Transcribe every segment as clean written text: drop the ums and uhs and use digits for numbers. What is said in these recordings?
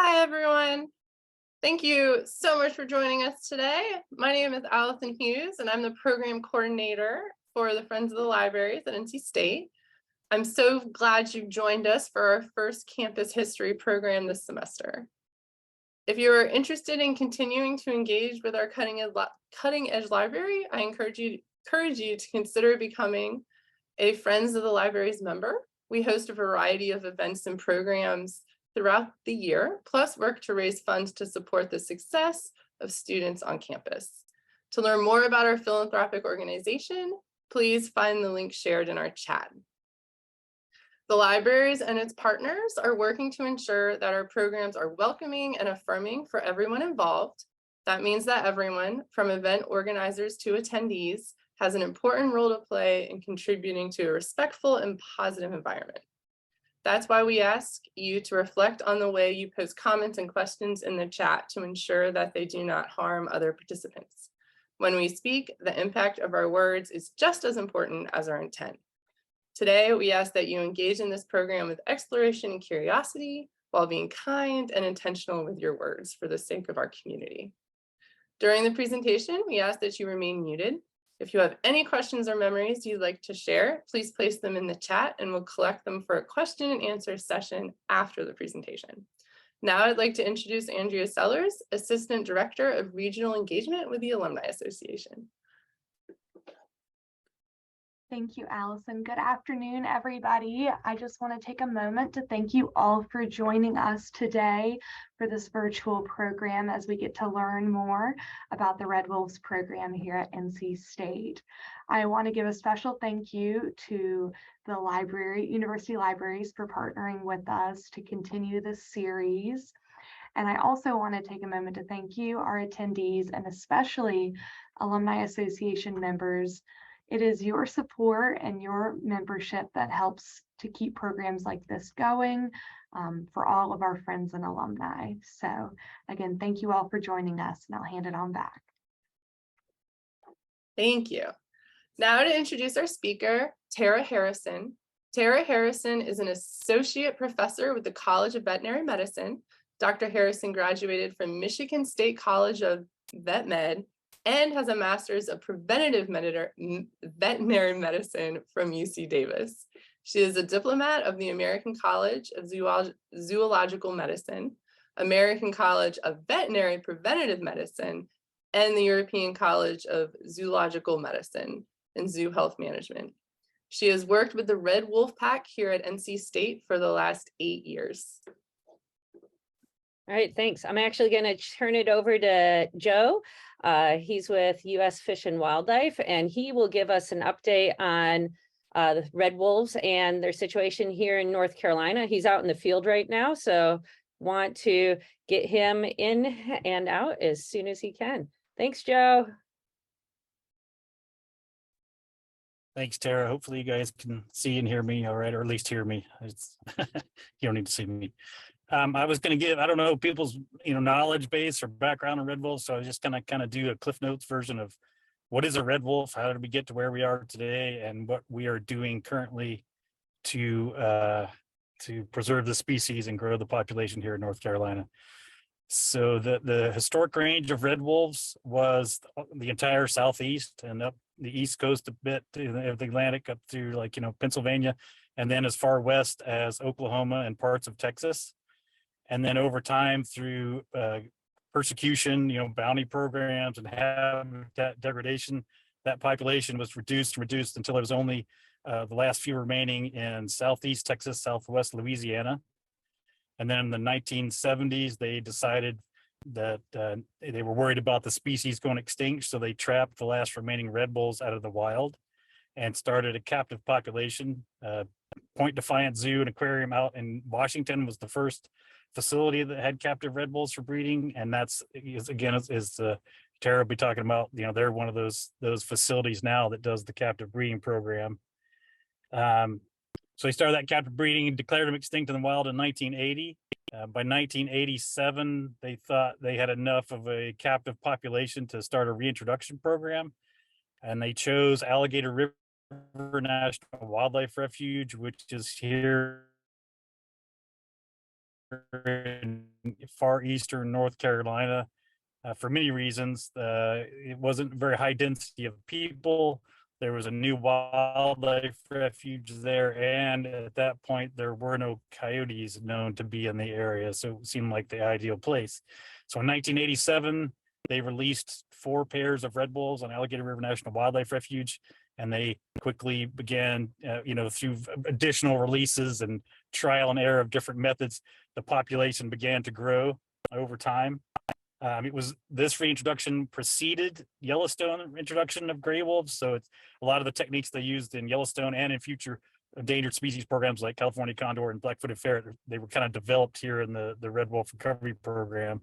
Hi, everyone. Thank you so much for joining us today. My name is Allison Hughes, and I'm the program coordinator for the Friends of the Libraries at NC State. I'm so glad you've joined us for our first campus history program this semester. If you are interested in continuing to engage with our cutting edge library, I encourage you to consider becoming a Friends of the Libraries member. We host a variety of events and programs throughout the year, plus work to raise funds to support the success of students on campus. To learn more about our philanthropic organization, please find the link shared in our chat. The libraries and its partners are working to ensure that our programs are welcoming and affirming for everyone involved. That means that everyone, from event organizers to attendees, has an important role to play in contributing to a respectful and positive environment. That's why we ask you to reflect on the way you post comments and questions in the chat to ensure that they do not harm other participants. When we speak, the impact of our words is just as important as our intent. Today, we ask that you engage in this program with exploration and curiosity while being kind and intentional with your words for the sake of our community. During the presentation, we ask that you remain muted. If you have any questions or memories you'd like to share, please place them in the chat and we'll collect them for a question and answer session after the presentation. Now I'd like to introduce Andrea Sellers, Assistant Director of Regional Engagement with the Alumni Association. Thank you, Allison. Good afternoon, everybody. I just want to take a moment to thank you all for joining us today for this virtual program as we get to learn more about the Red Wolves program here at NC State. I want to give a special thank you to the university libraries for partnering with us to continue this series. And I also want to take a moment to thank you, our attendees, and especially Alumni Association members. It is your support and your membership that helps to keep programs like this going for all of our friends and alumni. So again, thank you all for joining us, and I'll hand it on back. Thank you. Now to introduce our speaker, Tara Harrison. Tara Harrison is an associate professor with the College of Veterinary Medicine. Dr. Harrison graduated from Michigan State College of Vet Med and has a master's of preventative veterinary medicine from UC Davis. She is a diplomat of the American College of Zoological Medicine, American College of Veterinary Preventative Medicine, and the European College of Zoological Medicine and Zoo Health Management. She has worked with the Red Wolf Pack here at NC State for the last 8 years. All right, thanks. I'm actually going to turn it over to Joe. He's with U.S. Fish and Wildlife, and he will give us an update on the red wolves and their situation here in North Carolina. He's out in the field right now, so want to get him in and out as soon as he can. Thanks, Joe. Thanks, Tara. Hopefully you guys can see and hear me all right, or at least hear me. You don't need to see me. I was going to give, I don't know, people's knowledge base or background on red wolves, so I was just going to kind of do a Cliff Notes version of what is a red wolf, how did we get to where we are today, and what we are doing currently to preserve the species and grow the population here in North Carolina. So the historic range of red wolves was the entire southeast and up the east coast a bit to the Atlantic up through Pennsylvania, and then as far west as Oklahoma and parts of Texas. And then over time through persecution, bounty programs and habitat degradation, that population was reduced until there was only the last few remaining in Southeast Texas, Southwest Louisiana. And then in the 1970s, they decided that they were worried about the species going extinct. So they trapped the last remaining red wolves out of the wild and started a captive population. Point Defiance Zoo and Aquarium out in Washington was the first facility that had captive red wolves for breeding, and that's again Tara will be talking about. They're one of those facilities now that does the captive breeding program. So they started that captive breeding and declared them extinct in the wild in 1980. By 1987, they thought they had enough of a captive population to start a reintroduction program, and they chose Alligator River National Wildlife Refuge, which is here in far eastern North Carolina for many reasons. It wasn't very high density of people. There was a new wildlife refuge there, and at that point, there were no coyotes known to be in the area, so it seemed like the ideal place. So in 1987, they released 4 pairs of red wolves on Alligator River National Wildlife Refuge, and they quickly began, through additional releases and trial and error of different methods, the population began to grow over time. It was this reintroduction preceded Yellowstone introduction of gray wolves. So it's a lot of the techniques they used in Yellowstone and in future endangered species programs like California condor and black-footed ferret, they were kind of developed here in the red wolf recovery program,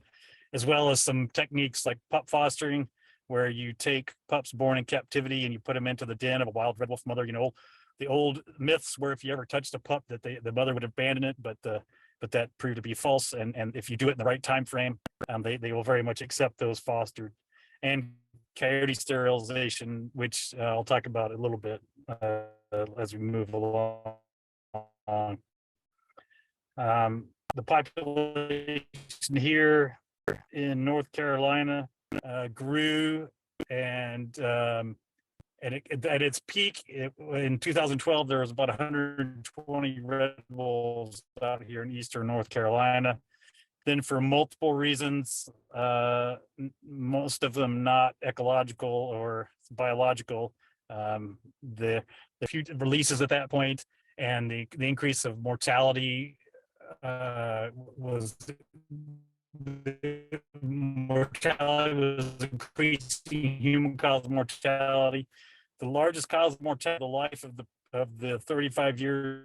as well as some techniques like pup fostering, where you take pups born in captivity and you put them into the den of a wild red wolf mother. The old myths where if you ever touched a pup that the mother would abandon it, but that proved to be false. And if you do it in the right time frame, they will very much accept those fostered. And coyote sterilization, which I'll talk about a little bit as we move along. The population here in North Carolina grew, and at its peak in 2012, there was about 120 red wolves out here in eastern North Carolina. Then for multiple reasons, most of them not ecological or biological, the few releases at that point and the increase of mortality was increasing human caused mortality. The largest cause of mortality, the life of the 35 years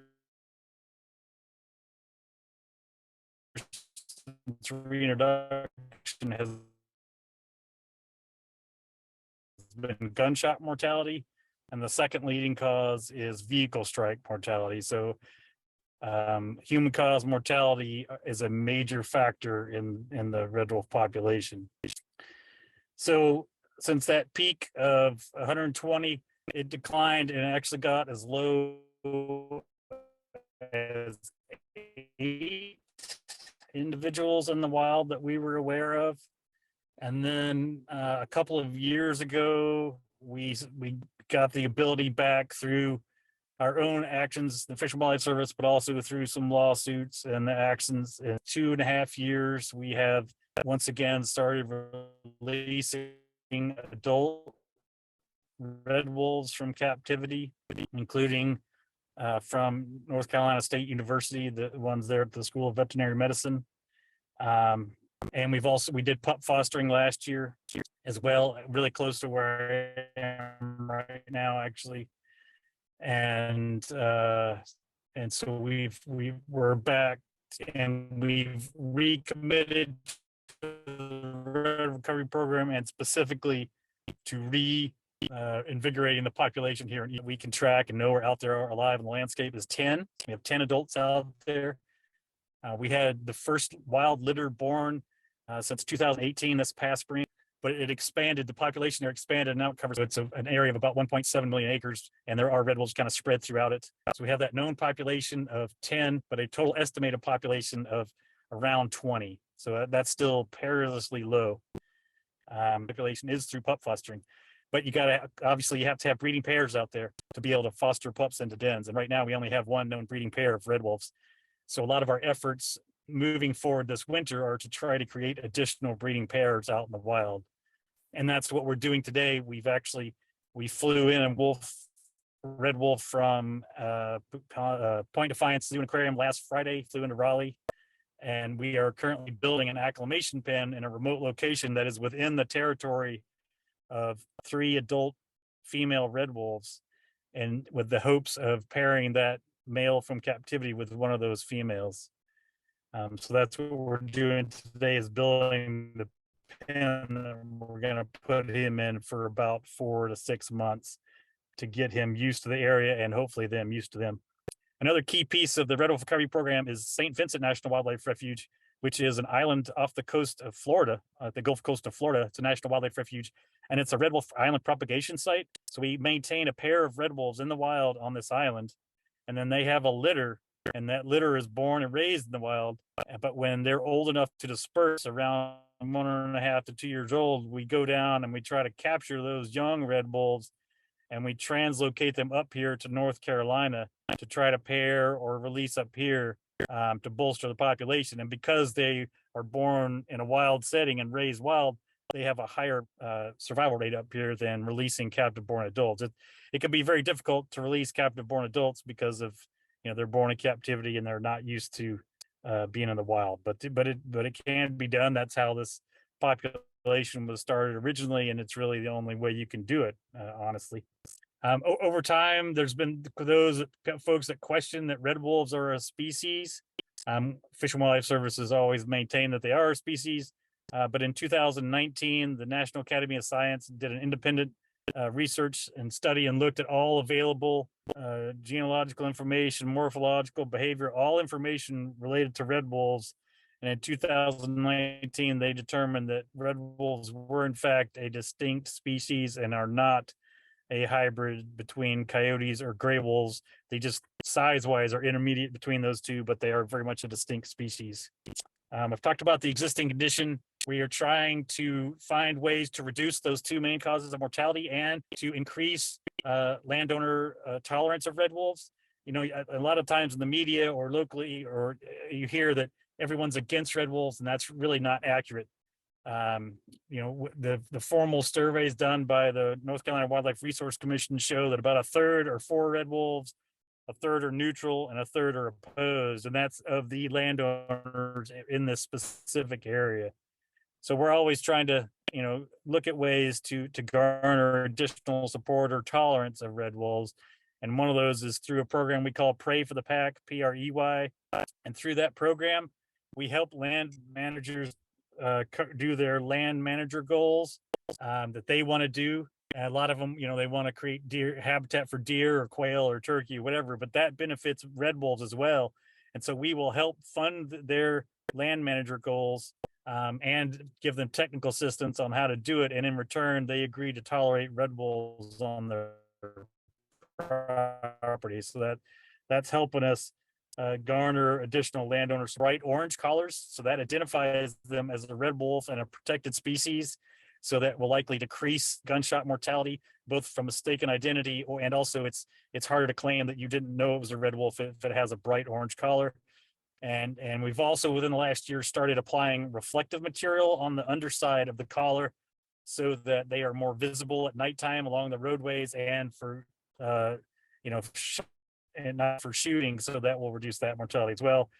reintroduction has been gunshot mortality, and the second leading cause is vehicle strike mortality. So human caused mortality is a major factor in the red wolf population. So since that peak of 120, it declined and actually got as low as 8 individuals in the wild that we were aware of. And then a couple of years ago, we got the ability back through our own actions, the Fish and Wildlife Service, but also through some lawsuits and the actions. In 2.5 years, we have once again started releasing adult red wolves from captivity, including from North Carolina State University, the ones there at the School of Veterinary Medicine. And we did pup fostering last year as well, really close to where I am right now, actually. And so we're back and we've recommitted to the red recovery program, and specifically to invigorating the population here. And we can track and know we're out there alive in the landscape is 10. We have 10 adults out there. We had the first wild litter born since 2018, this past spring, but it expanded, the population there expanded, and now it covers, so it's an area of about 1.7 million acres, and there are red wolves kind of spread throughout it. So we have that known population of 10, but a total estimated population of around 20. So that's still perilously low. Population is through pup fostering, but you have to have breeding pairs out there to be able to foster pups into dens. And right now we only have one known breeding pair of red wolves. So a lot of our efforts moving forward this winter are to try to create additional breeding pairs out in the wild. And that's what we're doing today. We flew in a red wolf from Point Defiance Zoo and Aquarium last Friday, flew into Raleigh. And we are currently building an acclimation pen in a remote location that is within the territory of 3 adult female red wolves, and with the hopes of pairing that male from captivity with one of those females. So that's what we're doing today, is building the pen that we're going to put him in for about 4 to 6 months to get him used to the area and hopefully them used to them. Another key piece of the Red Wolf Recovery Program is St. Vincent National Wildlife Refuge, which is an island off the coast of Florida, the Gulf Coast of Florida. It's a national wildlife refuge, and it's a red wolf island propagation site. So we maintain a pair of red wolves in the wild on this island, and then they have a litter and that litter is born and raised in the wild. But when they're old enough to disperse, around 1.5 to 2 years old, we go down and we try to capture those young red wolves, and we translocate them up here to North Carolina to try to pair or release up here, to bolster the population. And because they are born in a wild setting and raised wild, they have a higher survival rate up here than releasing captive born adults. It can be very difficult to release captive born adults because of, they're born in captivity and they're not used to being in the wild. But it can be done. That's how this population was started originally, and it's really the only way you can do it, honestly. Over time, there's been those folks that question that red wolves are a species. Fish and Wildlife Service has always maintained that they are a species. But in 2019, the National Academy of Science did an independent research and study and looked at all available genealogical information, morphological behavior, all information related to red wolves. And in 2019, they determined that red wolves were in fact a distinct species and are not a hybrid between coyotes or gray wolves. They just size-wise are intermediate between those two, but they are very much a distinct species. I've talked about the existing condition. We are trying to find ways to reduce those two main causes of mortality and to increase landowner tolerance of red wolves. A lot of times in the media or locally, or you hear that everyone's against red wolves, and that's really not accurate. The formal surveys done by the North Carolina Wildlife Resource Commission show that about a third are for red wolves, a third are neutral, and a third are opposed, and that's of the landowners in this specific area. So we're always trying to, look at ways to garner additional support or tolerance of red wolves. And one of those is through a program we call Pray for the Pack, PREY. And through that program, we help land managers do their land manager goals that they want to do. And a lot of them, they want to create deer habitat for deer or quail or turkey or whatever, but that benefits red wolves as well. And so we will help fund their land manager goals and give them technical assistance on how to do it. And in return, they agree to tolerate red wolves on their property. So that's helping us garner additional landowners bright orange collars. So that identifies them as a red wolf and a protected species. So that will likely decrease gunshot mortality, both from mistaken identity and also it's harder to claim that you didn't know it was a red wolf if it has a bright orange collar. And we've also within the last year started applying reflective material on the underside of the collar so that they are more visible at nighttime along the roadways and for and not for shooting, so that will reduce that mortality as well.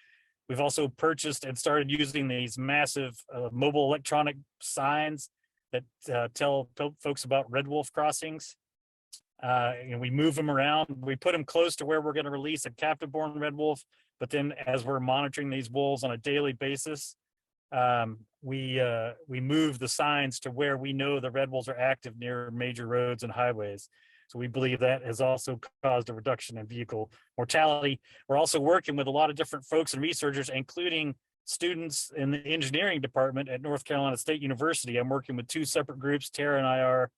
We've also purchased and started using these massive mobile electronic signs that tell folks about red wolf crossings. And we move them around. We put them close to where we're going to release a captive born red wolf. But then as we're monitoring these wolves on a daily basis, we move the signs to where we know the red wolves are active near major roads and highways. So we believe that has also caused a reduction in vehicle mortality. We're also working with a lot of different folks and researchers, including students in the engineering department at North Carolina State University. I'm working with two separate groups. Tara and I are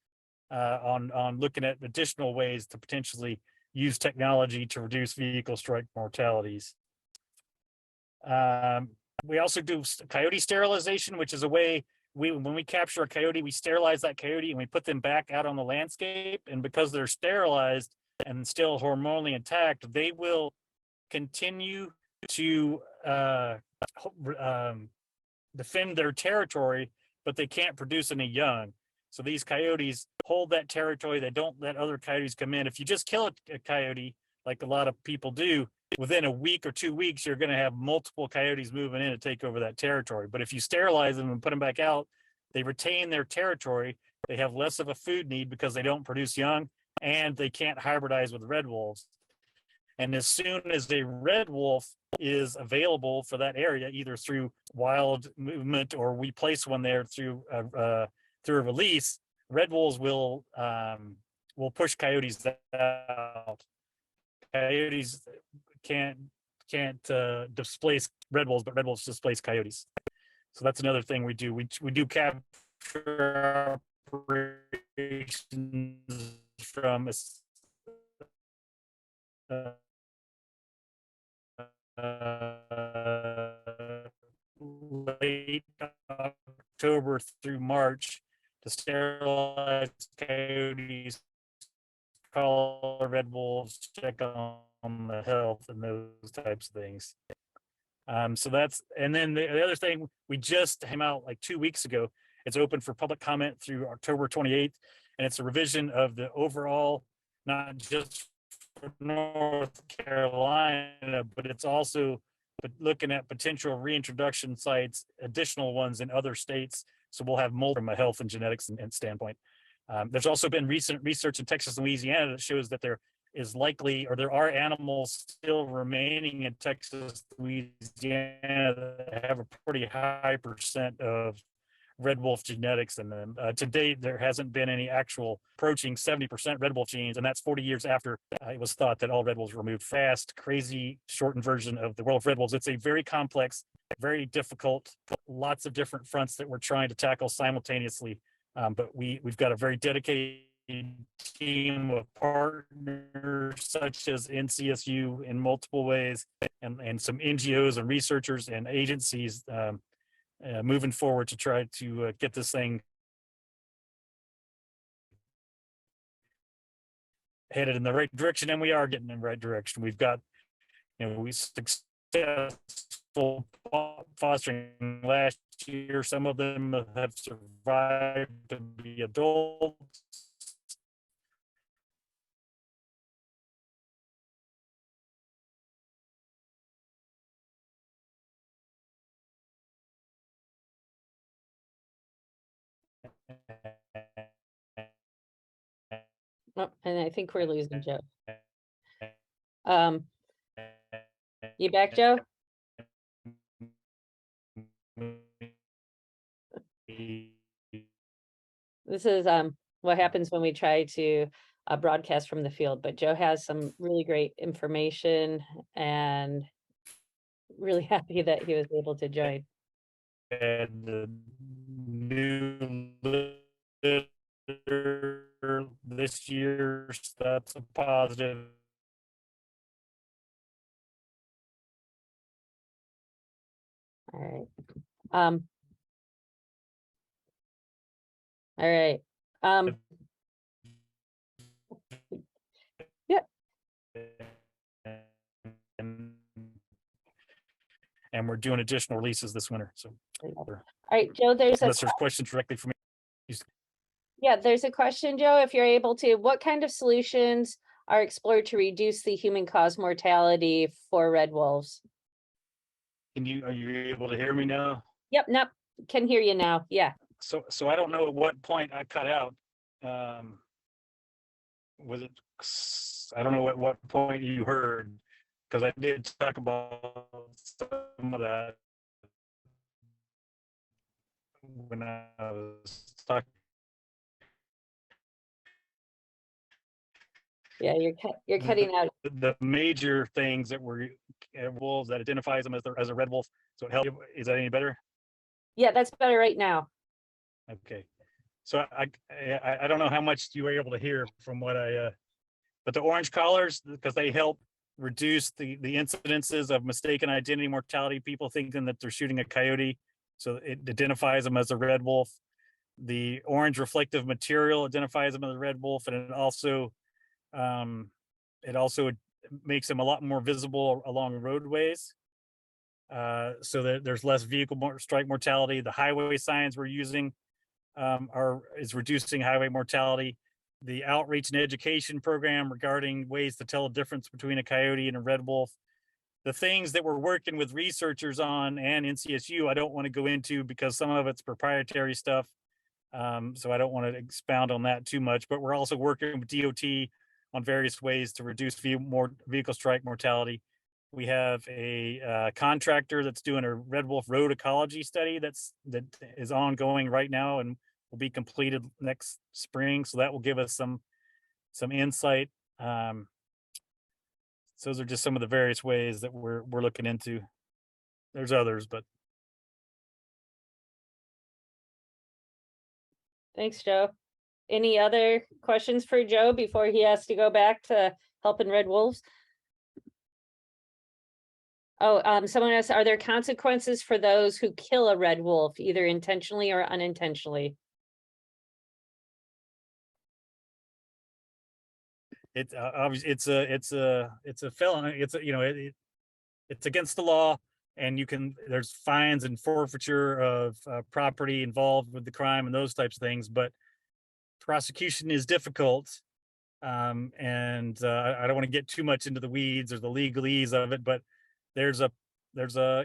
on looking at additional ways to potentially use technology to reduce vehicle strike mortalities. We also do coyote sterilization, which is a way when we capture a coyote, we sterilize that coyote and we put them back out on the landscape. And because they're sterilized and still hormonally intact, they will continue to defend their territory, but they can't produce any young. So these coyotes hold that territory. They don't let other coyotes come in. If you just kill a coyote, like a lot of people do, within a week or 2 weeks, you're going to have multiple coyotes moving in to take over that territory. But if you sterilize them and put them back out, they retain their territory. They have less of a food need because they don't produce young, and they can't hybridize with red wolves. And as soon as a red wolf is available for that area, either through wild movement or we place one there through a release, red wolves will push coyotes out. Coyotes can't displace red wolves, but red wolves displace coyotes. So that's another thing we do. We do capture operations from late October through March to sterilize coyotes, collar red wolves, check on the health and those types of things. So that's, and then the other thing, we just came out like 2 weeks ago. It's open for public comment through October 28th, and it's a revision of the overall, not just for North Carolina, but it's also looking at potential reintroduction sites, additional ones in other states. So we'll have more from a health and genetics and standpoint. There's also been recent research in Texas and Louisiana that shows that there is likely, or there are animals still remaining in Texas, Louisiana that have a pretty high percent of red wolf genetics in them. To date, there hasn't been any actual approaching 70% red wolf genes, and that's 40 years after it was thought that all red wolves were removed. Fast, crazy, shortened version of the world of red wolves. It's a very complex, very difficult, lots of different fronts that we're trying to tackle simultaneously. But we've got a very dedicated team of partners such as NCSU in multiple ways, and some NGOs and researchers and agencies moving forward to try to get this thing headed in the right direction, and we are getting in the right direction. We've got, we successful fostering last year. Some of them have survived to be adults. Oh, and I think we're losing Joe. You back, Joe? This is what happens when we try to broadcast from the field, but Joe has some really great information, and really happy that he was able to join. And the new litter this year, so that's a positive. All right. All right. Yeah. And we're doing additional releases this winter. So, all right, Joe, there's unless there's questions directly for me. Yeah, there's a question, Joe, if you're able to, what kind of solutions are explored to reduce the human caused mortality for red wolves? Are you able to hear me now? Yep, nope, can hear you now. Yeah. So I don't know at what point I cut out. Was it? I don't know at what point you heard, because I did talk about some of that when I was talking. Yeah, you're cutting out. The major things that were wolves that identifies them as a red wolf. So it helps. Is that any better? Yeah, that's better right now. Okay. So I don't know how much you were able to hear from what but the orange collars, because they help reduce the incidences of mistaken identity mortality, people thinking that they're shooting a coyote. So it identifies them as a red wolf. The orange reflective material identifies them as a red wolf, and it also makes them a lot more visible along roadways, so that there's less vehicle strike mortality. The highway signs we're using is reducing highway mortality. The outreach and education program regarding ways to tell a difference between a coyote and a red wolf. The things that we're working with researchers on and NCSU, I don't want to go into because some of it's proprietary stuff. So I don't want to expound on that too much, but we're also working with DOT on various ways to reduce vehicle strike mortality. We have a contractor that's doing a red wolf road ecology study that is ongoing right now and will be completed next spring. So that will give us some insight. So those are just some of the various ways that we're looking into. There's others, but. Thanks, Joe. Any other questions for Joe before he has to go back to helping red wolves? Oh, someone asked, are there consequences for those who kill a red wolf, either intentionally or unintentionally? It's obviously it's a felony. It's a, it's against the law, and there's fines and forfeiture of property involved with the crime and those types of things. But prosecution is difficult, and I don't want to get too much into the weeds or the legalese of it. But there's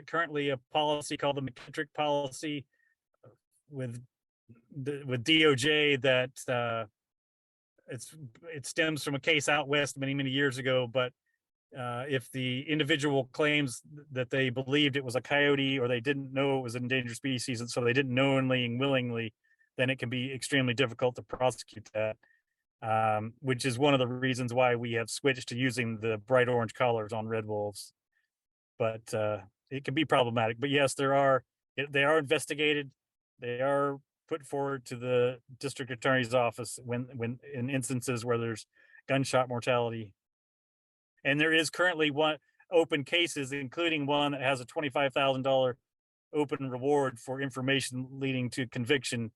currently a policy called the McKittrick policy with DOJ that it stems from a case out west many years ago. But if the individual claims that they believed it was a coyote, or they didn't know it was an endangered species, and so they didn't knowingly and willingly, then it can be extremely difficult to prosecute that, which is one of the reasons why we have switched to using the bright orange collars on red wolves. But it can be problematic. But yes, they are investigated. They are put forward to the district attorney's office when in instances where there's gunshot mortality. And there is currently one open cases, including one that has a $25,000 open reward for information leading to conviction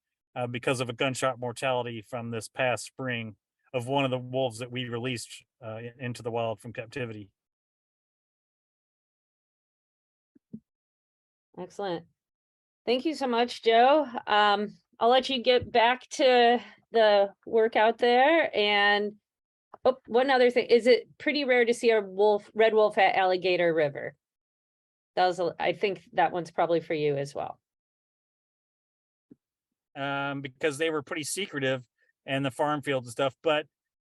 because of a gunshot mortality from this past spring of one of the wolves that we released into the wild from captivity. Excellent. Thank you so much, Joe. I'll let you get back to the work out there. And oh, one other thing, is it pretty rare to see a red wolf at Alligator River? I think that one's probably for you as well. Because they were pretty secretive and the farm fields and stuff. But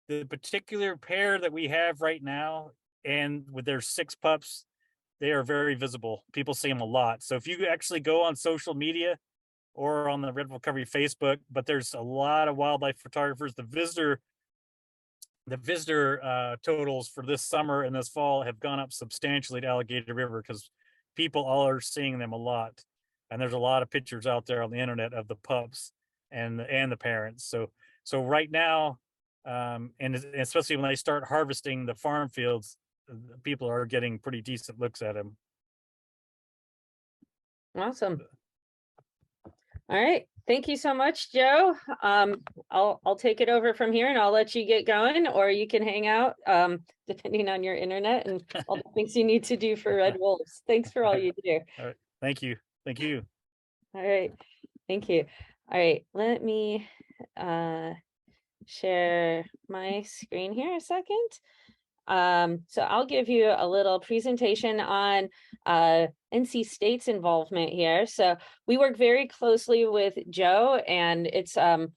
the particular pair that we have right now, and with their 6 pups, they are very visible. People see them a lot. So if you actually go on social media or on the Red Wolf Recovery Facebook, but there's a lot of wildlife photographers. The visitor totals for this summer and this fall have gone up substantially to Alligator River because people all are seeing them a lot. And there's a lot of pictures out there on the internet of the pups and the parents. So right now, and especially when they start harvesting the farm fields, people are getting pretty decent looks at them. Awesome. All right. Thank you so much, Joe. I'll take it over from here and I'll let you get going, or you can hang out, depending on your internet and all the things you need to do for red wolves. Thanks for all you do. All right. Thank you. Thank you. All right. Thank you. All right. Let me share my screen here a second. So I'll give you a little presentation on NC State's involvement here. So we work very closely with Joe, and it's a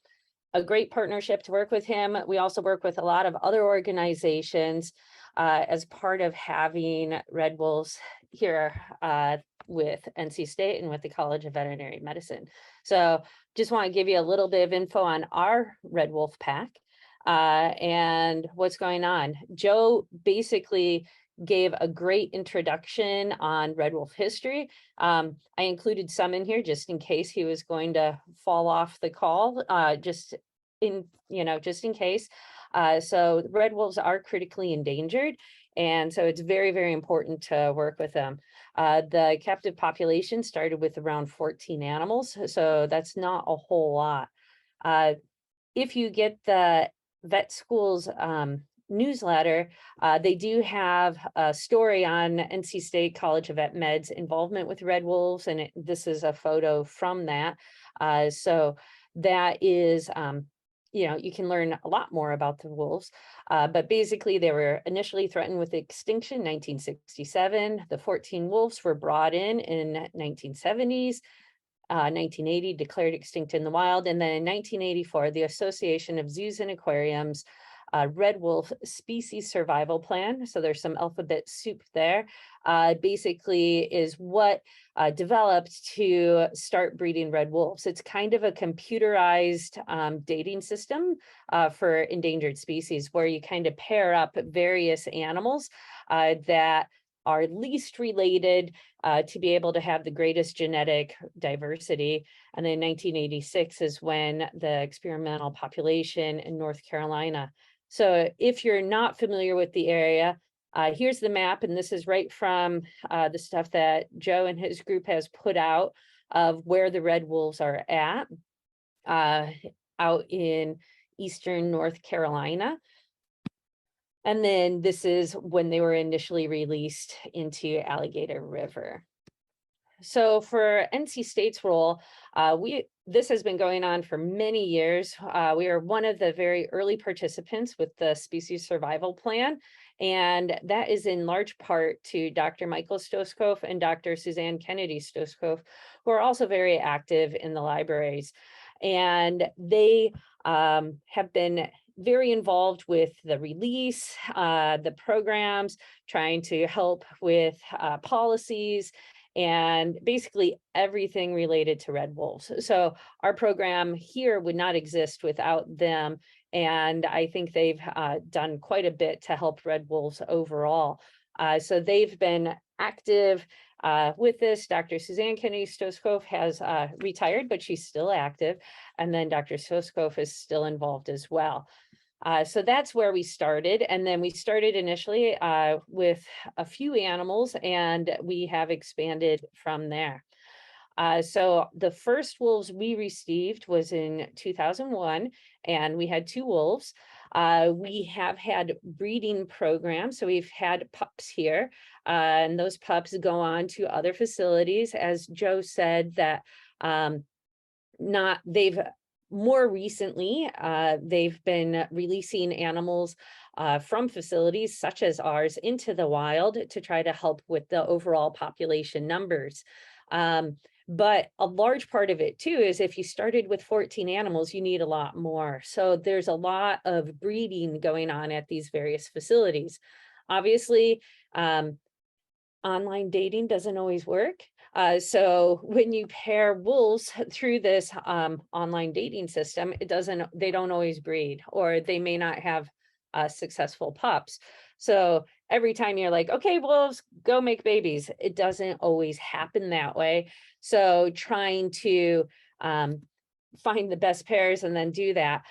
great partnership to work with him. We also work with a lot of other organizations as part of having red wolves here with NC State and with the College of Veterinary Medicine. So just want to give you a little bit of info on our red wolf pack. And what's going on. Joe basically gave a great introduction on red wolf history. I included some in here just in case he was going to fall off the call, just in case. So red wolves are critically endangered. And so it's very important to work with them. The captive population started with around 14 animals. So that's not a whole lot. If you get the vet school's newsletter, they do have a story on NC State College of Vet Med's involvement with red wolves, and this is a photo from that. So that is, you can learn a lot more about the wolves, but basically they were initially threatened with extinction in 1967. The 14 wolves were brought in 1970s. 1980 declared extinct in the wild, and then in 1984 the Association of Zoos and Aquariums red wolf species survival plan, so there's some alphabet soup there, basically is what developed to start breeding red wolves. It's kind of a computerized dating system for endangered species, where you kind of pair up various animals that are least related to be able to have the greatest genetic diversity. And then 1986 is when the experimental population in North Carolina. So if you're not familiar with the area, Here's the map, and this is right from the stuff that Joe and his group has put out of where the red wolves are at out in eastern North Carolina. And then this is when they were initially released into Alligator River. So for NC State's role, this has been going on for many years. We are one of the very early participants with the Species Survival Plan, and that is in large part to Dr. Michael Stoskov and Dr. Suzanne Kennedy Stoskov, who are also very active in the libraries. And they have been very involved with the release, the programs, trying to help with policies, and basically everything related to red wolves. So our program here would not exist without them. And I think they've done quite a bit to help red wolves overall. So they've been active with this. Dr. Suzanne Kennedy Stoskov has retired, but she's still active. And then Dr. Stoskov is still involved as well. So that's where we started. And then we started initially with a few animals, and we have expanded from there. So the first wolves we received was in 2001, and we had 2 wolves. We have had breeding programs. So we've had pups here, and those pups go on to other facilities. As Joe said, that more recently, they've been releasing animals from facilities such as ours into the wild to try to help with the overall population numbers. But a large part of it too is if you started with 14 animals, you need a lot more. So there's a lot of breeding going on at these various facilities. Obviously, online dating doesn't always work. So when you pair wolves through this online dating system, they don't always breed, or they may not have successful pups. So every time you're like, okay, wolves, go make babies, it doesn't always happen that way. So trying to find the best pairs and then do that.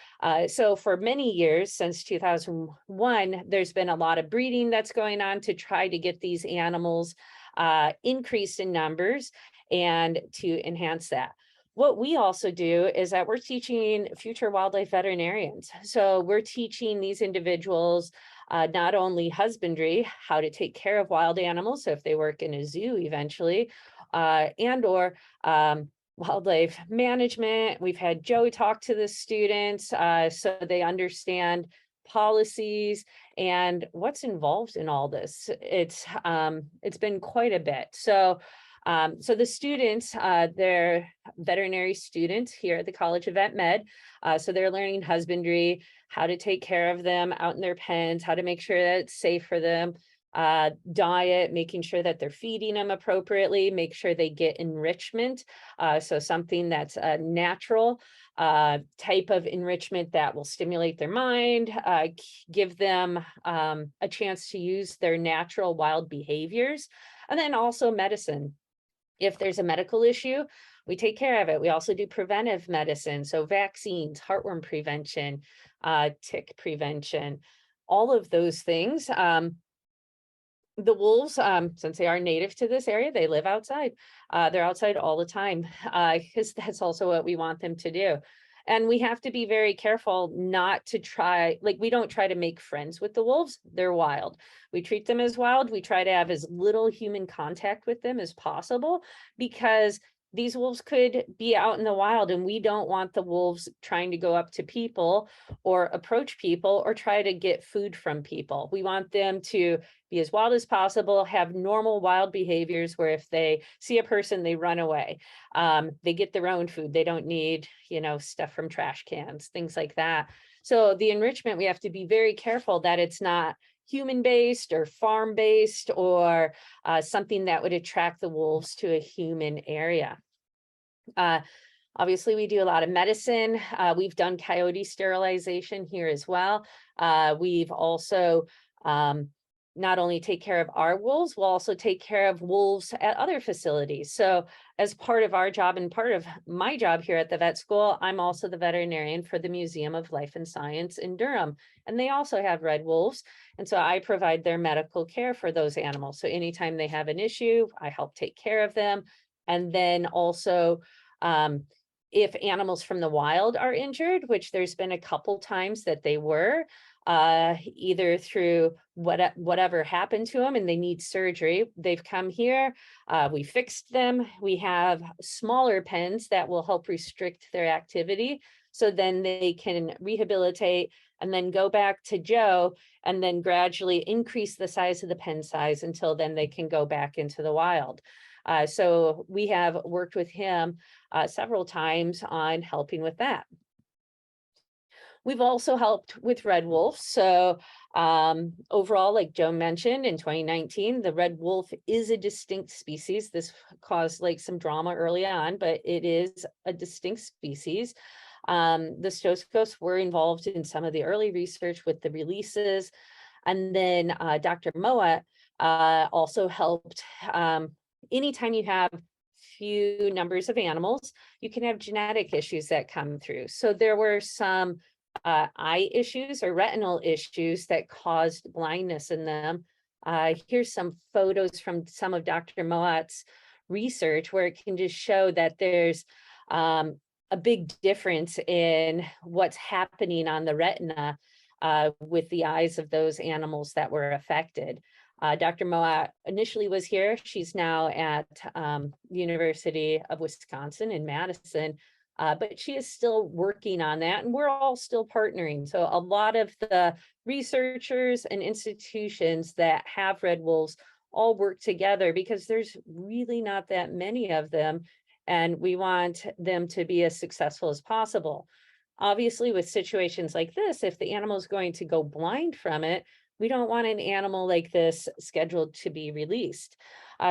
So for many years, since 2001, there's been a lot of breeding that's going on to try to get these animals increased in numbers and to enhance that. What we also do is that we're teaching future wildlife veterinarians. So we're teaching these individuals not only husbandry, how to take care of wild animals, so if they work in a zoo eventually, and/or wildlife management. We've had Joe talk to the students so they understand policies and what's involved in all this. It's been quite a bit. So the students, they're veterinary students here at the College of Vet Med. So they're learning husbandry, how to take care of them out in their pens, how to make sure that it's safe for them, diet, making sure that they're feeding them appropriately, make sure they get enrichment. So something that's a natural type of enrichment that will stimulate their mind, give them a chance to use their natural wild behaviors, and then also medicine. If there's a medical issue, we take care of it. We also do preventive medicine, so vaccines, heartworm prevention, tick prevention, all of those things. The wolves, since they are native to this area, they live outside. They're outside all the time because that's also what we want them to do. And we have to be very careful not to try, like, we don't try to make friends with the wolves. They're wild. We treat them as wild. We try to have as little human contact with them as possible, because these wolves could be out in the wild, and we don't want the wolves trying to go up to people or approach people or try to get food from people. We want them to be as wild as possible, have normal wild behaviors where if they see a person, they run away. They get their own food. They don't need, stuff from trash cans, things like that. So the enrichment, we have to be very careful that it's not human-based or farm-based or something that would attract the wolves to a human area. Obviously, we do a lot of medicine. We've done coyote sterilization here as well. We've also not only take care of our wolves, we'll also take care of wolves at other facilities. So as part of our job and part of my job here at the vet school, I'm also the veterinarian for the Museum of Life and Science in Durham. And they also have red wolves. And so I provide their medical care for those animals. So anytime they have an issue, I help take care of them. And then also, if animals from the wild are injured, which there's been a couple times that they were, either through whatever happened to them and they need surgery, they've come here, we fixed them. We have smaller pens that will help restrict their activity. So then they can rehabilitate and then go back to Joe and then gradually increase the size of the pen size until then they can go back into the wild. So we have worked with him several times on helping with that. We've also helped with red wolves. So overall, like Joe mentioned, in 2019, the red wolf is a distinct species. This caused like some drama early on, but it is a distinct species. The Stoskos were involved in some of the early research with the releases. And then Dr. Moat also helped. Anytime you have few numbers of animals, you can have genetic issues that come through. So there were some eye issues or retinal issues that caused blindness in them. Here's some photos from some of Dr. Moat's research where it can just show that there's a big difference in what's happening on the retina with the eyes of those animals that were affected. Dr. Moat initially was here. She's now at the University of Wisconsin in Madison, but she is still working on that, and we're all still partnering. So a lot of the researchers and institutions that have red wolves all work together because there's really not that many of them, and we want them to be as successful as possible. Obviously, with situations like this, if the animal is going to go blind from it, we don't want an animal like this scheduled to be released.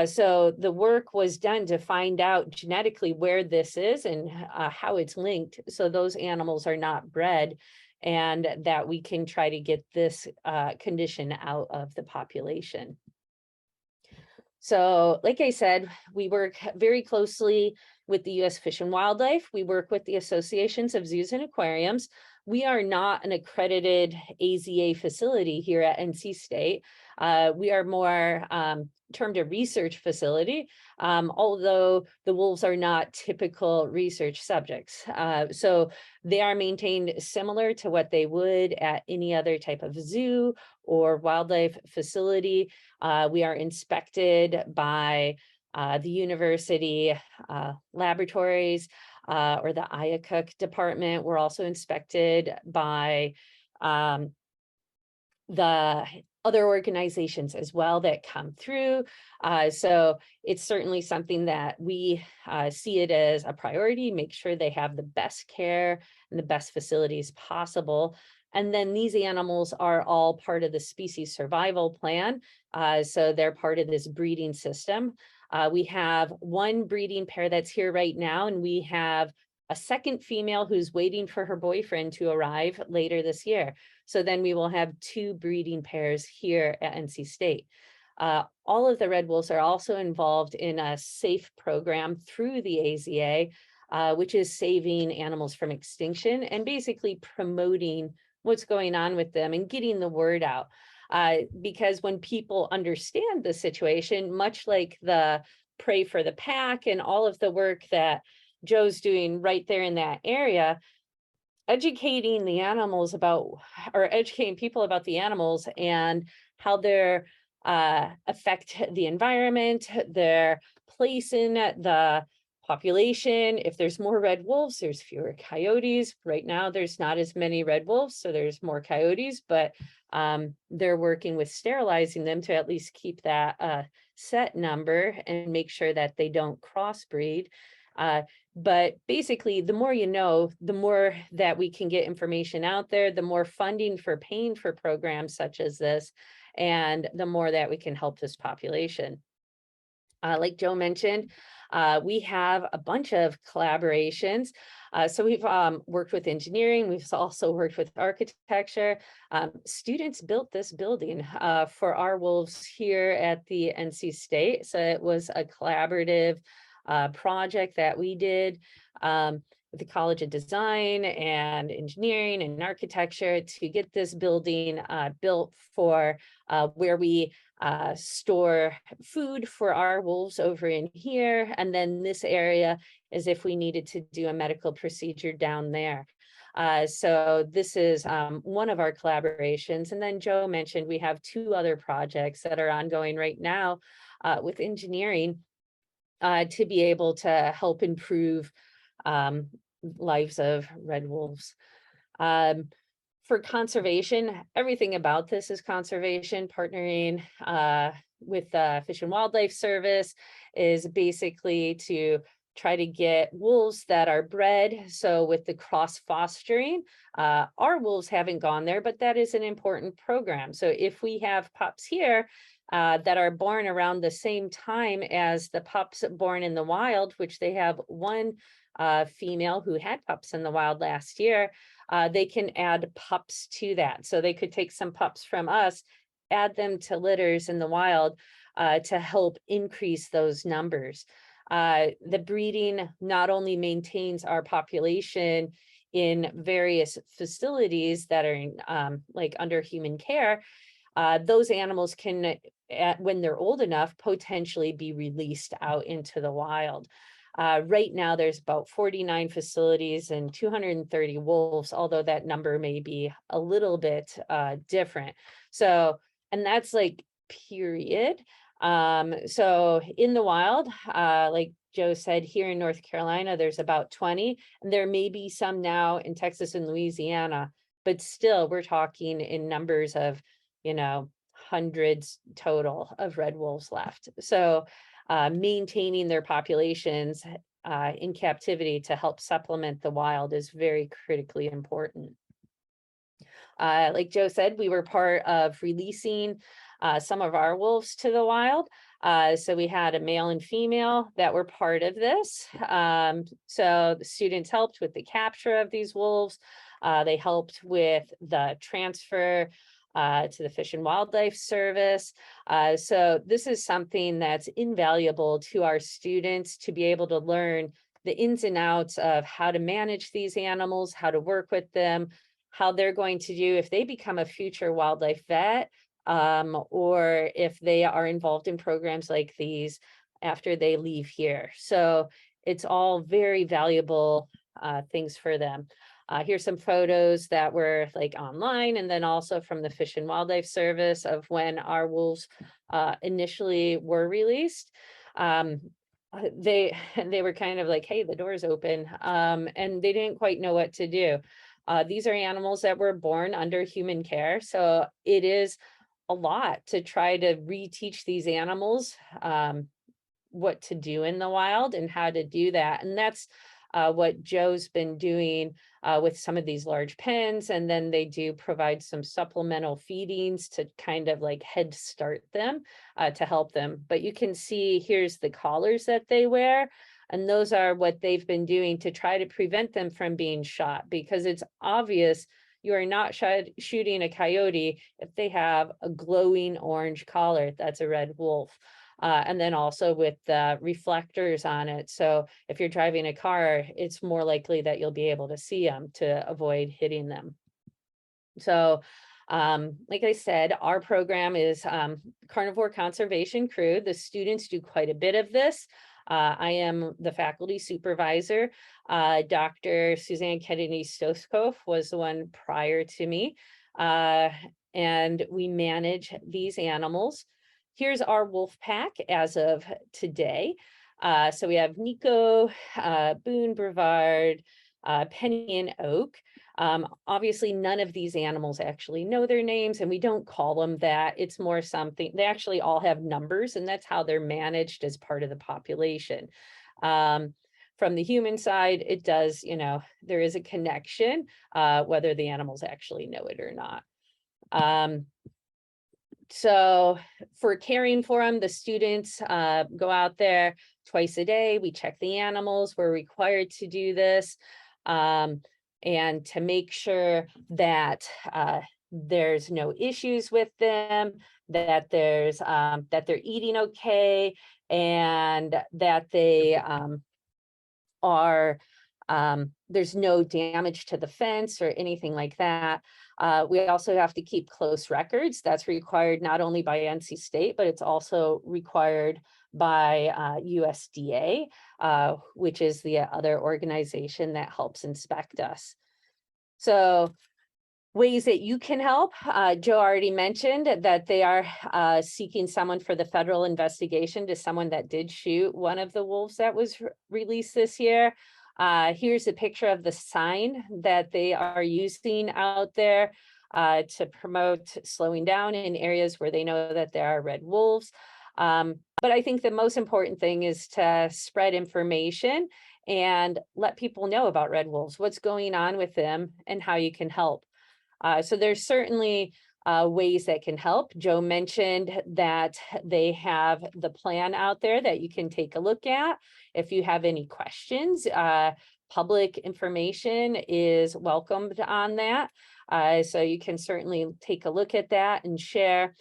So the work was done to find out genetically where this is and how it's linked, so those animals are not bred, and that we can try to get this condition out of the population. So like I said, we work very closely with the U.S. Fish and Wildlife. We work with the associations of zoos and aquariums. We are not an accredited AZA facility here at NC State. We are more termed a research facility, although the wolves are not typical research subjects. So they are maintained similar to what they would at any other type of zoo or wildlife facility. We are inspected by the university laboratories or the IACUC department. We're also inspected by the other organizations as well that come through. So it's certainly something that we see it as a priority, make sure they have the best care and the best facilities possible. And then these animals are all part of the species survival plan. So they're part of this breeding system. We have one breeding pair that's here right now, and we have a second female who's waiting for her boyfriend to arrive later this year. So then we will have two breeding pairs here at NC State. All of the red wolves are also involved in a SAFE program through the AZA, which is saving animals from extinction and basically promoting what's going on with them and getting the word out. Because when people understand the situation, much like the Pray for the Pack and all of the work that Joe's doing right there in that area, educating the animals about, or educating people about the animals and how they're affect the environment, their place in the population. If there's more red wolves, there's fewer coyotes. Right now, there's not as many red wolves, so there's more coyotes, but they're working with sterilizing them to at least keep that set number and make sure that they don't crossbreed. But basically, the more you know, the more that we can get information out there, the more funding for paying for programs such as this, and the more that we can help this population. Like Joe mentioned, We have a bunch of collaborations. So we've worked with engineering. We've also worked with architecture. Students built this building for our wolves here at the NC State. So it was a collaborative project that we did with the College of Design and Engineering and Architecture to get this building built for where we store food for our wolves over in here. And then this area is if we needed to do a medical procedure down there. So this is one of our collaborations. And then Joe mentioned we have 2 other projects that are ongoing right now with engineering to be able to help improve lives of red wolves. For conservation, everything about this is conservation. Partnering with the Fish and Wildlife Service is basically to try to get wolves that are bred. So with the cross fostering, our wolves haven't gone there, but that is an important program. So if we have pups here that are born around the same time as the pups born in the wild, which they have one female who had pups in the wild last year, they can add pups to that. So they could take some pups from us, add them to litters in the wild to help increase those numbers. The breeding not only maintains our population in various facilities that are in, like under human care, those animals can, when they're old enough, potentially be released out into the wild. Right now, there's about 49 facilities and 230 wolves, although that number may be a little bit different. So, and that's like period. So in the wild, like Joe said, here in North Carolina, there's about 20, and there may be some now in Texas and Louisiana, but still we're talking in numbers of, you know, hundreds total of red wolves left. So maintaining their populations in captivity to help supplement the wild is very critically important. Like Joe said, we were part of releasing some of our wolves to the wild. So we had a male and female that were part of this. So the students helped with the capture of these wolves. They helped with the transfer to the Fish and Wildlife Service. So this is something that's invaluable to our students to be able to learn the ins and outs of how to manage these animals, how to work with them, how they're going to do if they become a future wildlife vet, or if they are involved in programs like these after they leave here. So it's all very valuable things for them. Here's some photos that were like online and then also from the Fish and Wildlife Service of when our wolves initially were released. They were kind of like, hey, the door's open, and they didn't quite know what to do. These are animals that were born under human care. So it is a lot to try to reteach these animals what to do in the wild and how to do that. And that's what Joe's been doing with some of these large pens. And then they do provide some supplemental feedings to kind of like head start them to help them. But you can see here's the collars that they wear. And those are what they've been doing to try to prevent them from being shot, because it's obvious you are not shooting a coyote if they have a glowing orange collar. That's a red wolf. And then also with the reflectors on it. So if you're driving a car, it's more likely that you'll be able to see them to avoid hitting them. So like I said, our program is Carnivore Conservation Crew. The students do quite a bit of this. I am the faculty supervisor. Dr. Suzanne Kennedy-Stoskov was the one prior to me. And we manage these animals. Here's our wolf pack as of today. So we have Nico, Boone, Brevard, Penny, and Oak. Obviously, none of these animals actually know their names, and we don't call them that. It's more something, they actually all have numbers, and that's how they're managed as part of the population. From the human side, it does, you know, there is a connection, whether the animals actually know it or not. So for caring for them, the students go out there twice a day. We check the animals. We're required to do this. And to make sure that there's no issues with them, that there's that they're eating okay, and that they are there's no damage to the fence or anything like that. We also have to keep close records. That's required not only by NC State, but it's also required by USDA, which is the other organization that helps inspect us. So ways that you can help, Joe already mentioned that they are seeking someone for the federal investigation to someone that did shoot one of the wolves that was released this year. Here's a picture of the sign that they are using out there to promote slowing down in areas where they know that there are red wolves. But I think the most important thing is to spread information and let people know about red wolves, what's going on with them, and how you can help. So there's certainly ways that can help. Joe mentioned that they have the plan out there that you can take a look at. If you have any questions, public information is welcomed on that. So you can certainly take a look at that and share.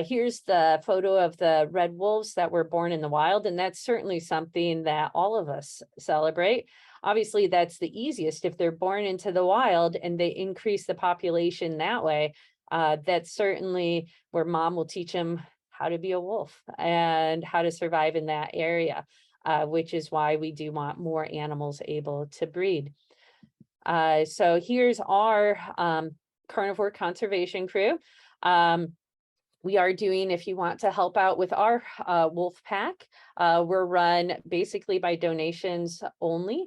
Here's the photo of the red wolves that were born in the wild, and that's certainly something that all of us celebrate. Obviously, that's the easiest if they're born into the wild and they increase the population that way. That's certainly where mom will teach them how to be a wolf and how to survive in that area, which is why we do want more animals able to breed. So here's our carnivore conservation crew. We are doing, if you want to help out with our wolf pack, we're run basically by donations only.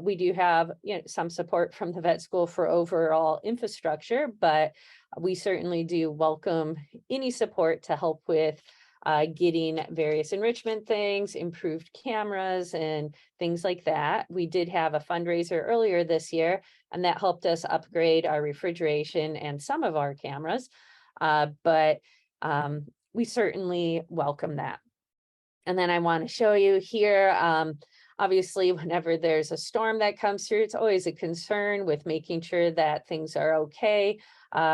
We do have some support from the vet school for overall infrastructure, but we certainly do welcome any support to help with getting various enrichment things, improved cameras, and things like that. We did have a fundraiser earlier this year, and that helped us upgrade our refrigeration and some of our cameras. But we certainly welcome that. And then I want to show you here, obviously, whenever there's a storm that comes through, it's always a concern with making sure that things are okay.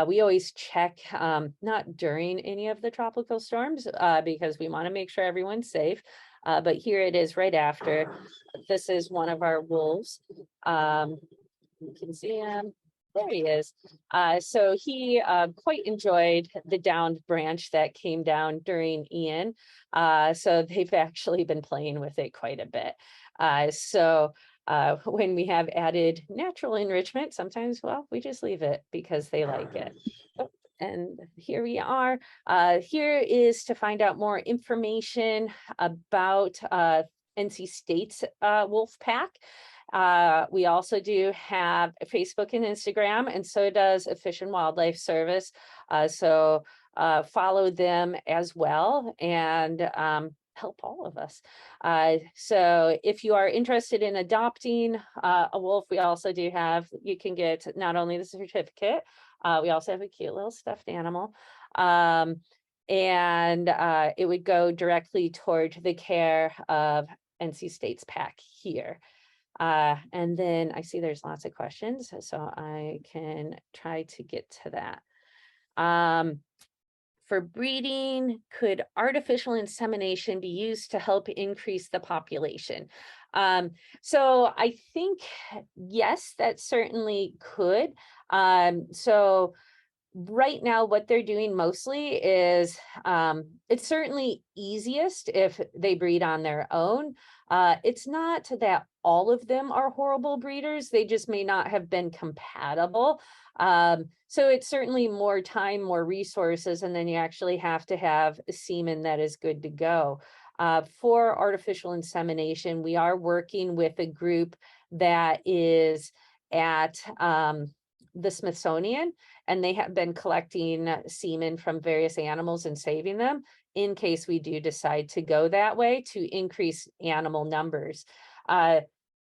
We always check, not during any of the tropical storms, because we want to make sure everyone's safe. But here it is right after. This is one of our wolves. You can see him. There he is. So he quite enjoyed the downed branch that came down during Ian. So they've actually been playing with it quite a bit. So when we have added natural enrichment, sometimes, well, we just leave it because they like it. Oh, and here we are. Here is to find out more information about NC State's wolf pack. We also do have Facebook and Instagram, and so does a Fish and Wildlife Service. So follow them as well and help all of us. So if you are interested in adopting a wolf, we also do have, you can get not only the certificate, we also have a cute little stuffed animal. And it would go directly toward the care of NC State's pack here. And then I see there's lots of questions, so I can try to get to that. For breeding, could artificial insemination be used to help increase the population? So I think, yes, that certainly could. So right now, what they're doing mostly is, it's certainly easiest if they breed on their own. It's not that all of them are horrible breeders, they just may not have been compatible. So it's certainly more time, more resources, and then you actually have to have semen that is good to go. For artificial insemination, we are working with a group that is at the Smithsonian, and they have been collecting semen from various animals and saving them in case we do decide to go that way to increase animal numbers.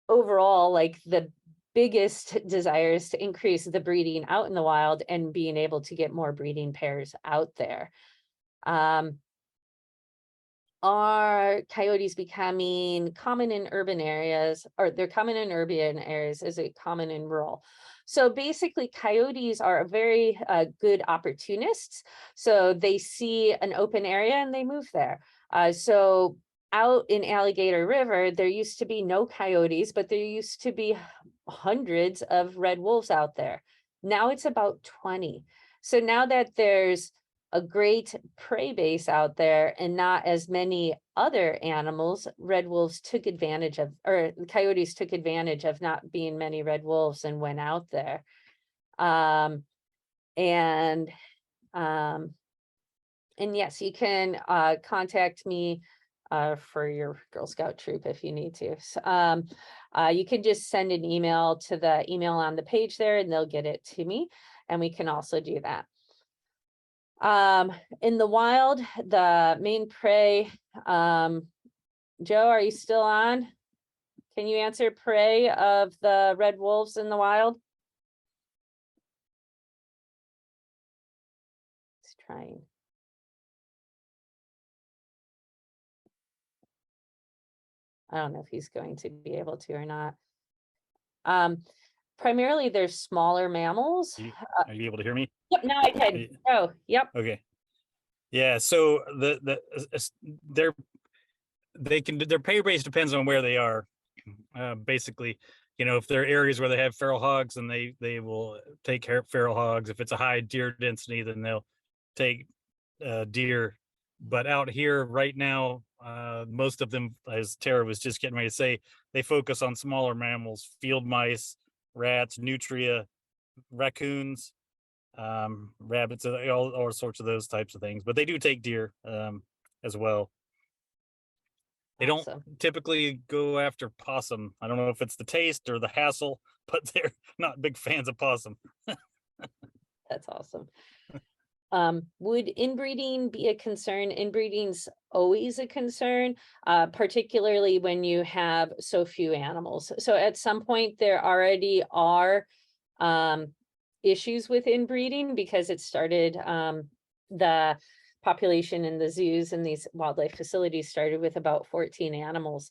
Overall, like the biggest desires to increase the breeding out in the wild and being able to get more breeding pairs out there. Are coyotes becoming common in urban areas, or they're common in urban areas? Is it common in rural? So basically, coyotes are very good opportunists. So they see an open area and they move there. So out in Alligator River, there used to be no coyotes, but there used to be hundreds of red wolves out there. Now it's about 20. So now that there's a great prey base out there and not as many other animals, red wolves took advantage of, or coyotes took advantage of not being many red wolves and went out there. And yes, you can contact me for your Girl Scout troop if you need to. So, you can just send an email to the email on the page there and they'll get it to me. And we can also do that. In the wild, the main prey, Joe, are you still on? Can you answer prey of the red wolves in the wild? He's trying. I don't know if he's going to be able to or not. Primarily, there's smaller mammals. Are you able to hear me? Yep, now I can. Oh, yep. Okay. Yeah. So their pay base depends on where they are. Basically, if there are areas where they have feral hogs, then they will take care of feral hogs. If it's a high deer density, then they'll take deer. But out here right now, most of them, as Tara was just getting ready to say, they focus on smaller mammals: field mice, rats, nutria, raccoons, rabbits, all sorts of those types of things. But they do take deer as well. They don't typically go after possum. I don't know if it's the taste or the hassle, but they're not big fans of possum. That's awesome. Would inbreeding be a concern? Inbreeding's always a concern, particularly when you have so few animals. So at some point there already are issues with inbreeding because it started, the population in the zoos and these wildlife facilities started with about 14 animals.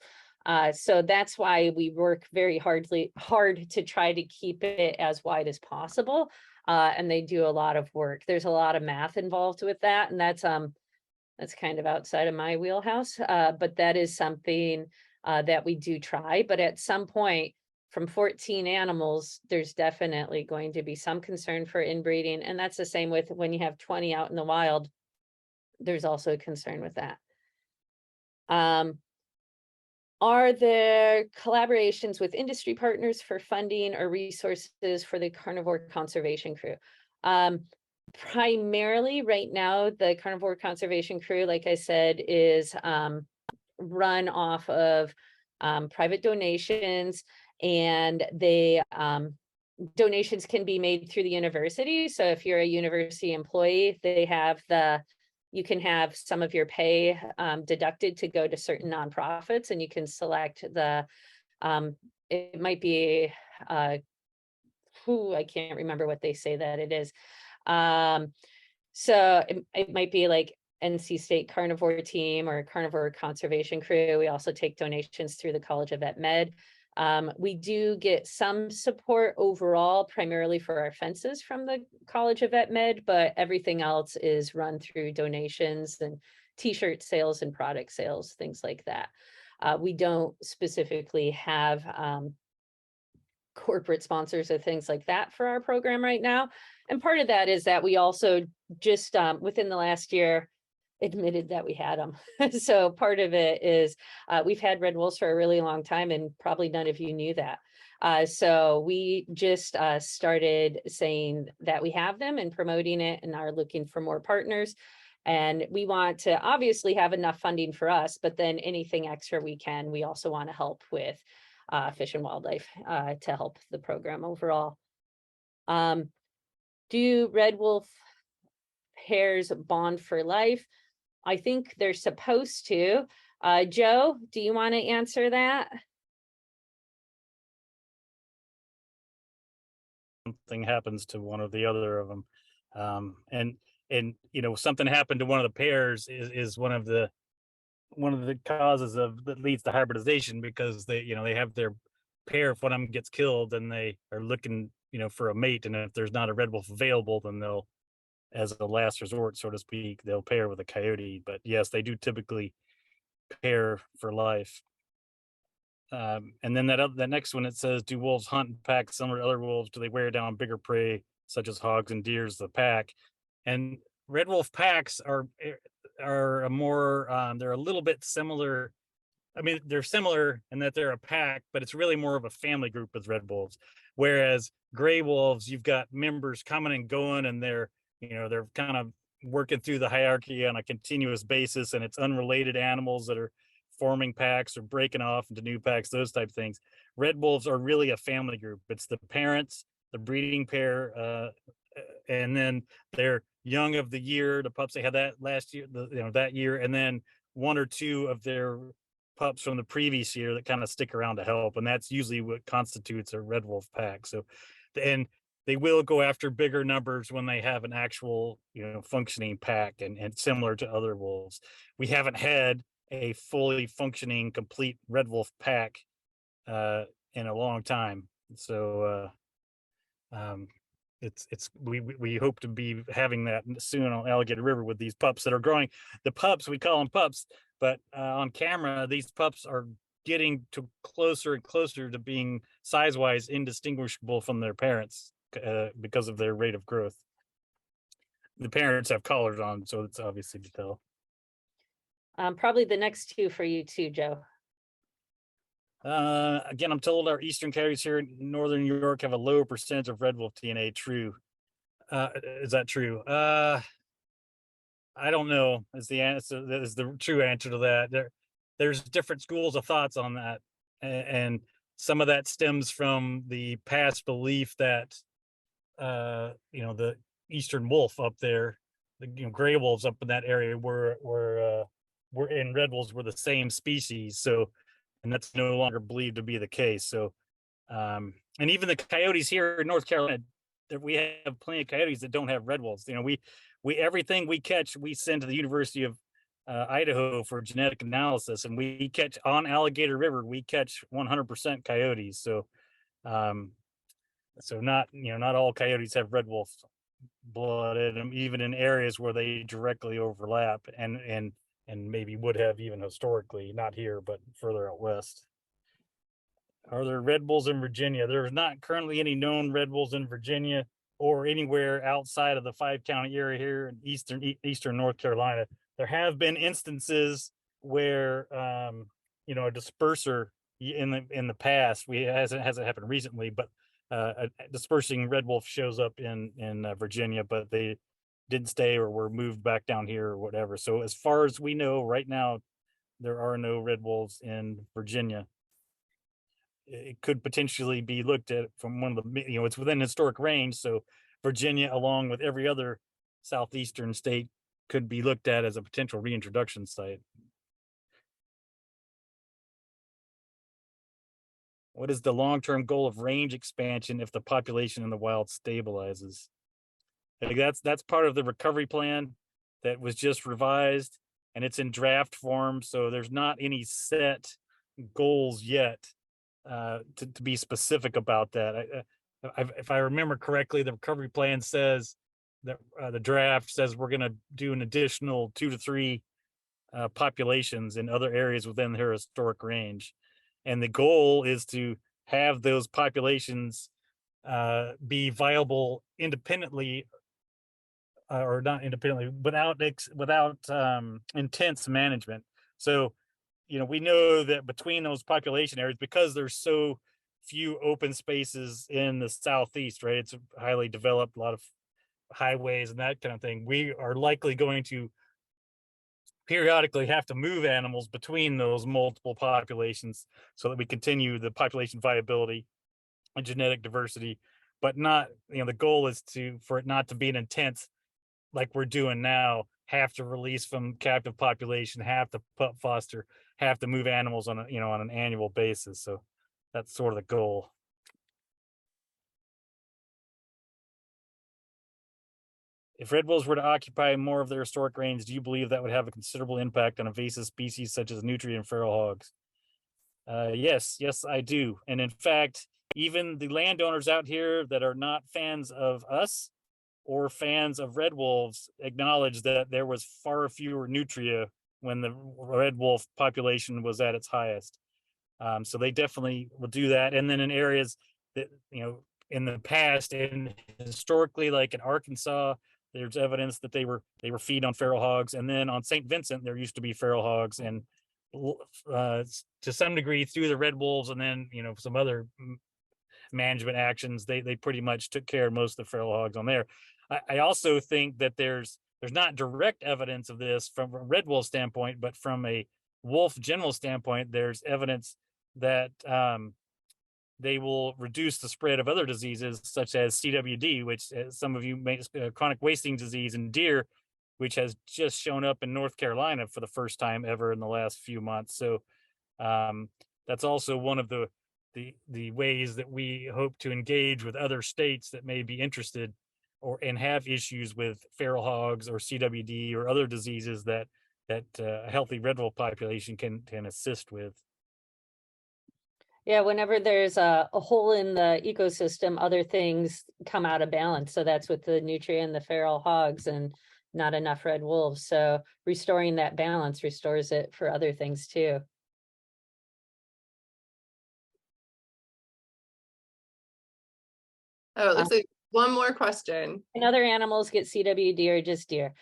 So that's why we work very hard to try to keep it as wide as possible. And they do a lot of work. There's a lot of math involved with that. And that's kind of outside of my wheelhouse. But that is something that we do try. But at some point, from 14 animals, there's definitely going to be some concern for inbreeding. And that's the same with when you have 20 out in the wild. There's also a concern with that. Are there collaborations with industry partners for funding or resources for the carnivore conservation crew? Primarily right now, the carnivore conservation crew, like I said, is run off of private donations, and they donations can be made through the university. So if you're a university employee, you can have some of your pay deducted to go to certain nonprofits, and you can select it might be, I can't remember what they say that it is. So it might be like NC State Carnivore Team or Carnivore Conservation Crew. We also take donations through the College of Vet Med. We do get some support overall, primarily for our fences from the College of Vet Med, but everything else is run through donations and t-shirt sales and product sales, things like that. We don't specifically have corporate sponsors or things like that for our program right now. And part of that is that we also just within the last year admitted that we had them. So part of it is we've had red wolves for a really long time, and probably none of you knew that. So we just started saying that we have them and promoting it, and are looking for more partners. And we want to obviously have enough funding for us, but then anything extra we also want to help with Fish and Wildlife to help the program overall. Do red wolf pairs bond for life? I think they're supposed to. Joe, do you want to answer that? something happens to one or the other of them. And something happened to one of the pairs is one of the causes of that leads to hybridization, because they have their pair. If one of them gets killed, then they are looking for a mate, and if there's not a red wolf available, then they'll, as a last resort, so to speak, they'll pair with a coyote. But yes, they do typically pair for life. And then that next one, it says, do wolves hunt in packs similar to other wolves? Do they wear down bigger prey such as hogs and deers the pack? And red wolf packs are a more they're a little bit similar. I mean, they're similar in that they're a pack, but it's really more of a family group with red wolves. Whereas gray wolves, you've got members coming and going, and they're kind of working through the hierarchy on a continuous basis, and it's unrelated animals that are forming packs or breaking off into new packs, those type of things. Red wolves are really a family group. It's the parents, the breeding pair, and then their young of the year, the pups they had that last year, that year, and then one or two of their pups from the previous year that kind of stick around to help. And that's usually what constitutes a red wolf pack. So, and they will go after bigger numbers when they have an actual, functioning pack, and similar to other wolves. We haven't had a fully functioning, complete red wolf pack in a long time. So we hope to be having that soon on Alligator River with these pups that are growing. The pups, we call them pups, but on camera, these pups are getting to closer and closer to being size-wise indistinguishable from their parents because of their rate of growth. The parents have collars on, so it's obviously to tell. Probably the next two for you too, Joe. Again, I'm told our eastern coyotes here in northern New York have a lower percentage of red wolf DNA. True. Is that true? I don't know is the answer. That is the true answer to that. There's different schools of thoughts on that. And some of that stems from the past belief that, the eastern wolf up there, the gray wolves up in that area were and red wolves were the same species. So, and that's no longer believed to be the case. So, and even the coyotes here in North Carolina, that we have plenty of coyotes that don't have red wolves. We everything we catch, we send to the University of Idaho for genetic analysis, and we catch on Alligator River. We catch 100% coyotes. So, so not all coyotes have red wolf blood in them, even in areas where they directly overlap, and maybe would have even historically, not here, but further out west. Are there red wolves in Virginia? There's not currently any known red wolves in Virginia or anywhere outside of the 5-county area here in eastern North Carolina. There have been instances where a disperser in the past, hasn't happened recently, but a dispersing red wolf shows up in Virginia, but they didn't stay or were moved back down here or whatever. So as far as we know right now, there are no red wolves in Virginia. It could potentially be looked at from one of the, it's within historic range. So Virginia, along with every other southeastern state, could be looked at as a potential reintroduction site. What is the long-term goal of range expansion if the population in the wild stabilizes? Like that's part of the recovery plan that was just revised, and it's in draft form. So there's not any set goals yet to be specific about that. If I remember correctly, the recovery plan says that the draft says we're going to do an additional 2 to 3 populations in other areas within their historic range. And the goal is to have those populations be viable independently, or not independently, without intense management. So, we know that between those population areas, because there's so few open spaces in the southeast, right? It's highly developed, a lot of highways and that kind of thing. We are likely going to periodically have to move animals between those multiple populations so that we continue the population viability and genetic diversity, but not, the goal is for it not to be an intense, like we're doing now, have to release from captive population, have to pup foster, have to move animals on an annual basis. So that's sort of the goal. If red wolves were to occupy more of their historic range, do you believe that would have a considerable impact on invasive species such as nutria and feral hogs? Yes, I do. And in fact, even the landowners out here that are not fans of us or fans of red wolves acknowledge that there was far fewer nutria when the red wolf population was at its highest. So they definitely will do that. And then in areas that, in the past and historically, like in Arkansas, there's evidence that they were feeding on feral hogs. And then on St. Vincent, there used to be feral hogs, and to some degree through the red wolves and then, some other management actions, they pretty much took care of most of the feral hogs on there. I also think that there's not direct evidence of this from a red wolf standpoint, but from a wolf general standpoint, there's evidence that they will reduce the spread of other diseases such as CWD, which some of you may chronic wasting disease in deer, which has just shown up in North Carolina for the first time ever in the last few months. So that's also one of the ways that we hope to engage with other states that may be interested and have issues with feral hogs or CWD or other diseases that a healthy red wolf population can assist with. Yeah, whenever there's a hole in the ecosystem, other things come out of balance. So that's with the nutria and the feral hogs and not enough red wolves. So restoring that balance restores it for other things too. Oh, it looks like one more question. And other animals get CWD or just deer.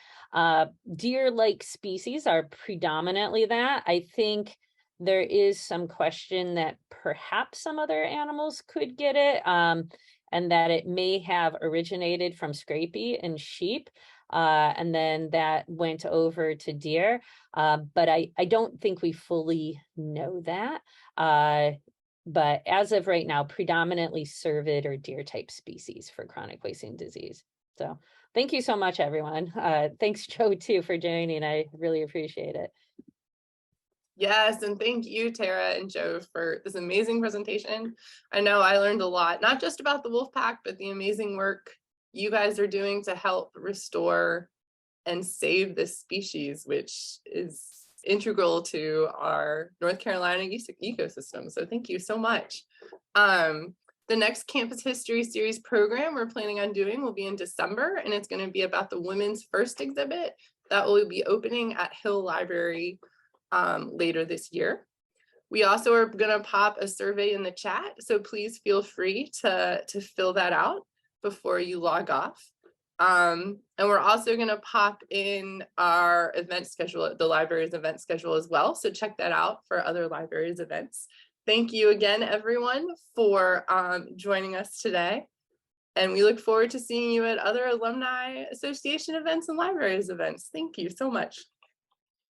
Deer-like species are predominantly that. I think there is some question that perhaps some other animals could get it, and that it may have originated from scrapie and sheep, and then that went over to deer. But I don't think we fully know that. But as of right now, predominantly cervid or deer type species for chronic wasting disease. So thank you so much, everyone. Thanks, Joe, too, for joining. I really appreciate it. Yes, and thank you, Tara and Joe, for this amazing presentation. I know I learned a lot, not just about the wolf pack, but the amazing work you guys are doing to help restore and save this species, which is integral to our North Carolina ecosystem. So thank you so much. The next Campus History Series program we're planning on doing will be in December, and it's going to be about the Women's First exhibit that will be opening at Hill Library later this year. We also are going to pop a survey in the chat, so please feel free to fill that out before you log off. And we're also going to pop in our event schedule, the library's event schedule as well. So check that out for other libraries events. Thank you again, everyone, for joining us today. And we look forward to seeing you at other Alumni Association events and libraries events. Thank you so much.